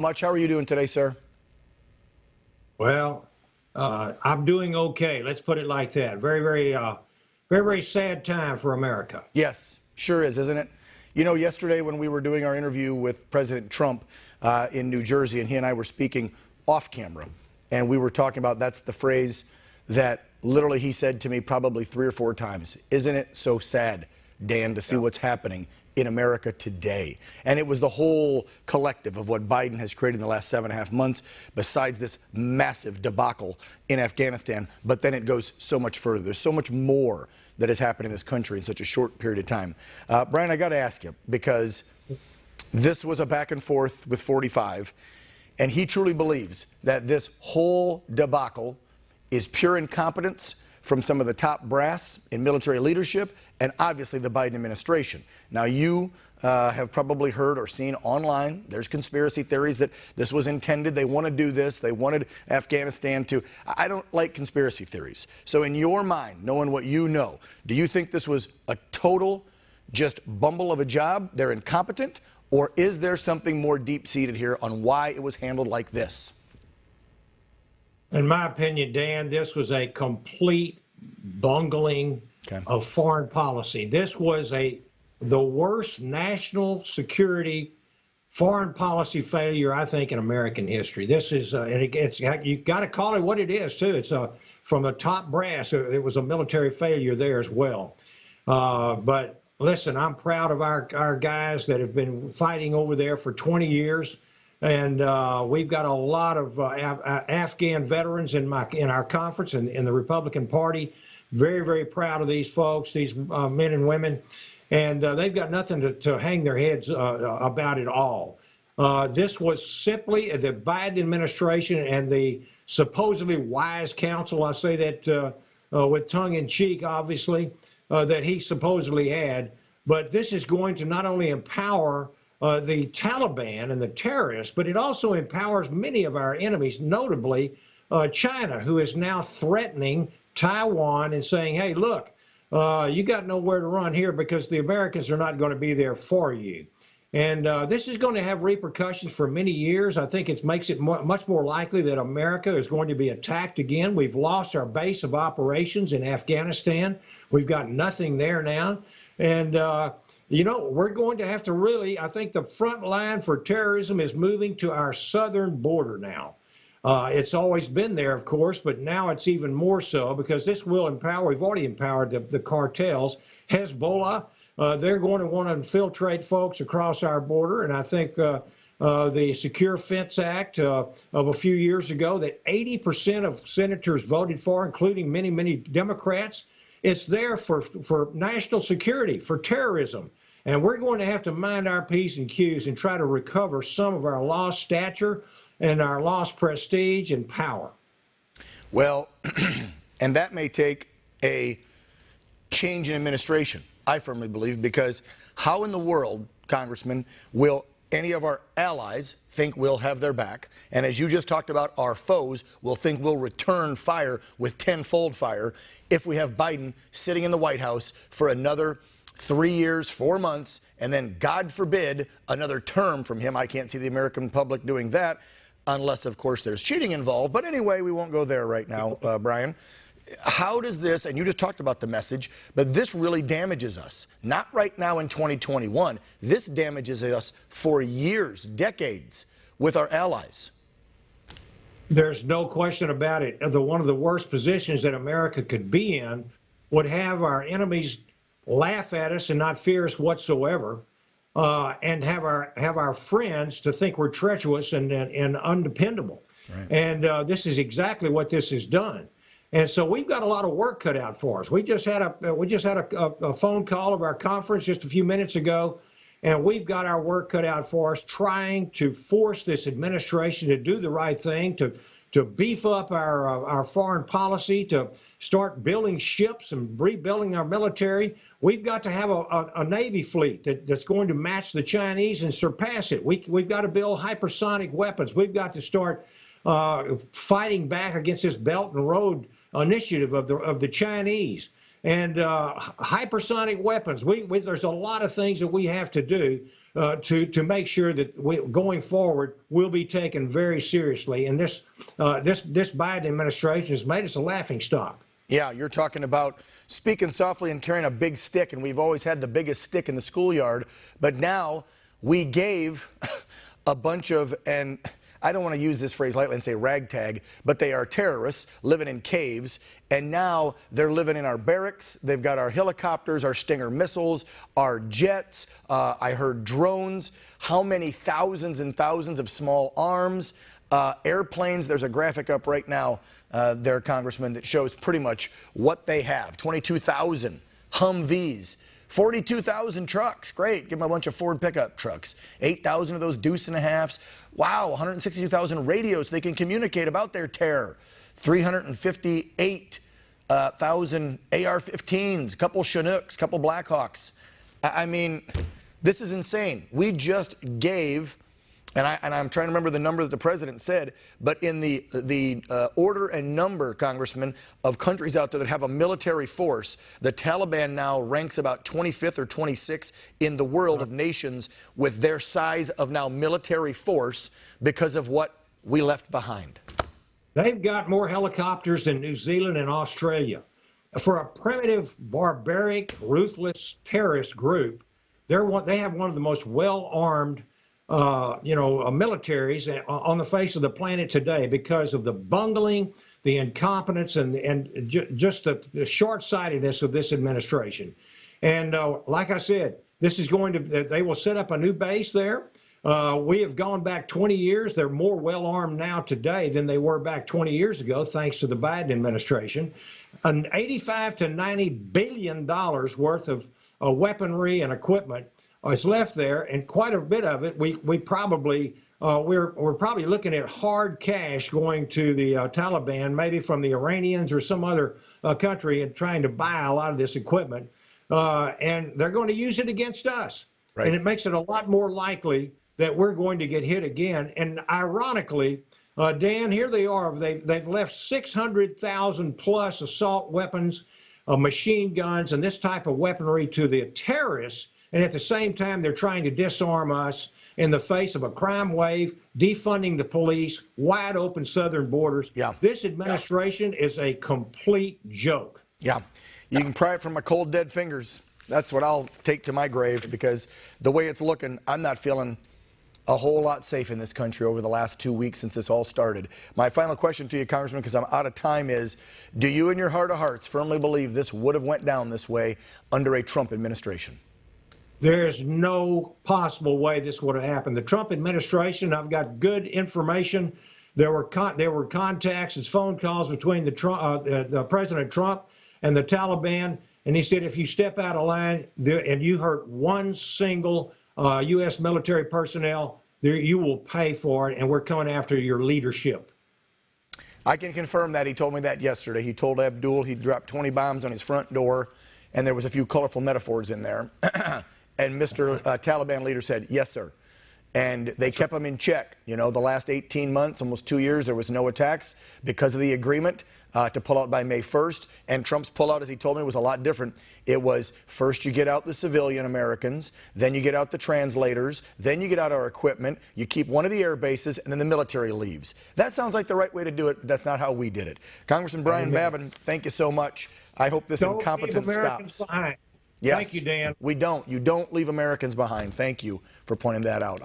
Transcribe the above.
Much. How are you doing today, sir? Well, I'm doing okay. Let's put it like that. Very sad time for America. Yes, sure is, isn't it? You know, yesterday when we were doing our interview with President Trump in New Jersey, and he and I were speaking off camera, and we were talking about that's the phrase that literally he said to me probably 3 or 4 times. Isn't it so sad, Dan, to see what's happening in America today? And it was the whole collective of what Biden has created in the last 7.5 months, besides this massive debacle in Afghanistan. But then it goes so much further. There's so much more that has happened in this country in such a short period of time. Brian, I got to ask you, because this was a back and forth with 45, and he truly believes that this whole debacle is pure incompetence from some of the top brass in military leadership and obviously the Biden administration. Now, you have probably heard or seen online, there's conspiracy theories that this was intended. They want to do this. They wanted Afghanistan to. I don't like conspiracy theories. So in your mind, knowing what you know, do you think this was a total just bumble of a job? They're incompetent? Or is there something more deep-seated here on why it was handled like this? In my opinion, Dan, this was a complete bungling of foreign policy. This was the worst national security foreign policy failure, I think, in American history. This is, you've got to call it what it is, too. It's from the top brass. It was a military failure there as well. But listen, I'm proud of our guys that have been fighting over there for 20 years. And we've got a lot of Afghan veterans in our conference and in the Republican Party. Very proud of these folks, these men and women. And they've got nothing to hang their heads about at all. This was simply the Biden administration and the supposedly wise counsel, I say that with tongue in cheek, obviously, that he supposedly had. But this is going to not only empower the Taliban and the terrorists, but it also empowers many of our enemies, notably China, who is now threatening Taiwan and saying, hey, look, you got nowhere to run here because the Americans are not going to be there for you. And this is going to have repercussions for many years. I think it makes it much more likely that America is going to be attacked again. We've lost our base of operations in Afghanistan. We've got nothing there now. And you know, we're going to have to really, I think the front line for terrorism is moving to our southern border now. It's always been there, of course, but now it's even more so because this will empower, we've already empowered the cartels. Hezbollah, they're going to want to infiltrate folks across our border. And I think the Secure Fence Act of a few years ago that 80% of senators voted for, including many Democrats, it's there for national security, for terrorism. And we're going to have to mind our P's and Q's and try to recover some of our lost stature and our lost prestige and power. Well, and that may take a change in administration, I firmly believe, because how in the world, Congressman, will any of our allies think we'll have their back? And as you just talked about, our foes will think we'll return fire with tenfold fire if we have Biden sitting in the White House for another 3 years, 4 months, and then, God forbid, another term from him. I can't see the American public doing that unless, of course, there's cheating involved. But anyway, we won't go there right now, Brian. How does this, and you just talked about the message, but this really damages us. Not right now in 2021. This damages us for years, decades with our allies. There's no question about it. One of the worst positions that America could be in would have our enemies laugh at us and not fear us whatsoever, and have our friends to think we're treacherous and undependable. Right. And this is exactly what this has done. And so we've got a lot of work cut out for us. We just had a phone call of our conference just a few minutes ago, and we've got our work cut out for us trying to force this administration to do the right thing, to beef up our foreign policy, to start building ships and rebuilding our military. We've got to have a Navy fleet that's going to match the Chinese and surpass it. We've got to build hypersonic weapons. We've got to start fighting back against this Belt and Road initiative of the Chinese. And hypersonic weapons, there's a lot of things that we have to do to make sure that going forward we'll be taken very seriously. And this Biden administration has made us a laughingstock. Yeah, you're talking about speaking softly and carrying a big stick, and we've always had the biggest stick in the schoolyard. But now we gave a bunch of, and I don't want to use this phrase lightly and say ragtag, but they are terrorists living in caves, and now they're living in our barracks. They've got our helicopters, our Stinger missiles, our jets. I heard drones. How many thousands and thousands of small arms, airplanes? There's a graphic up right now there, Congressman, that shows pretty much what they have. 22,000 Humvees. 42,000 trucks. Great. Give them a bunch of Ford pickup trucks. 8,000 of those Deuce and a Halves. Wow. 162,000 radios so they can communicate about their terror. 358,000 AR-15s, couple Chinooks, couple Blackhawks. I mean, this is insane. We just gave, and I'm trying to remember the number that the president said, but in the order and number, Congressman, of countries out there that have a military force, the Taliban now ranks about 25th or 26th in the world of nations with their size of now military force because of what we left behind. They've got more helicopters than New Zealand and Australia. For a primitive, barbaric, ruthless terrorist group, they have one of the most well-armed militaries on the face of the planet today because of the bungling, the incompetence, and just the short-sightedness of this administration. And like I said, they will set up a new base there. We have gone back 20 years. They're more well-armed now today than they were back 20 years ago, thanks to the Biden administration. An $85 to $90 billion worth of weaponry and equipment is left there, and quite a bit of it we're probably looking at hard cash going to the Taliban, maybe from the Iranians or some other country, and trying to buy a lot of this equipment, and they're going to use it against us. Right. And it makes it a lot more likely that we're going to get hit again. And ironically, Dan, here they are. They've left 600,000 plus assault weapons, machine guns, and this type of weaponry to the terrorists. And at the same time, they're trying to disarm us in the face of a crime wave, defunding the police, wide open southern borders. Yeah. This administration is a complete joke. Yeah. You can pry it from my cold, dead fingers. That's what I'll take to my grave, because the way it's looking, I'm not feeling a whole lot safe in this country over the last 2 weeks since this all started. My final question to you, Congressman, because I'm out of time, is do you in your heart of hearts firmly believe this would have went down this way under a Trump administration? There's no possible way this would have happened. The Trump administration, I've got good information. There were contacts and phone calls between the President Trump and the Taliban, and he said if you step out of line and you hurt one single U.S. military personnel, you will pay for it, and we're coming after your leadership. I can confirm that. He told me that yesterday. He told Abdul he dropped 20 bombs on his front door, and there was a few colorful metaphors in there. And Mr. Taliban leader said, yes, sir. And they kept him in check. You know, the last 18 months, almost 2 years, there was no attacks because of the agreement to pull out by May 1st. And Trump's pullout, as he told me, was a lot different. It was first you get out the civilian Americans, then you get out the translators, then you get out our equipment, you keep one of the air bases, and then the military leaves. That sounds like the right way to do it, but that's not how we did it. Congressman Brian Babin, thank you so much. I hope this incompetence stops. Behind. Yes, thank you, Dan. We don't. You don't leave Americans behind. Thank you for pointing that out.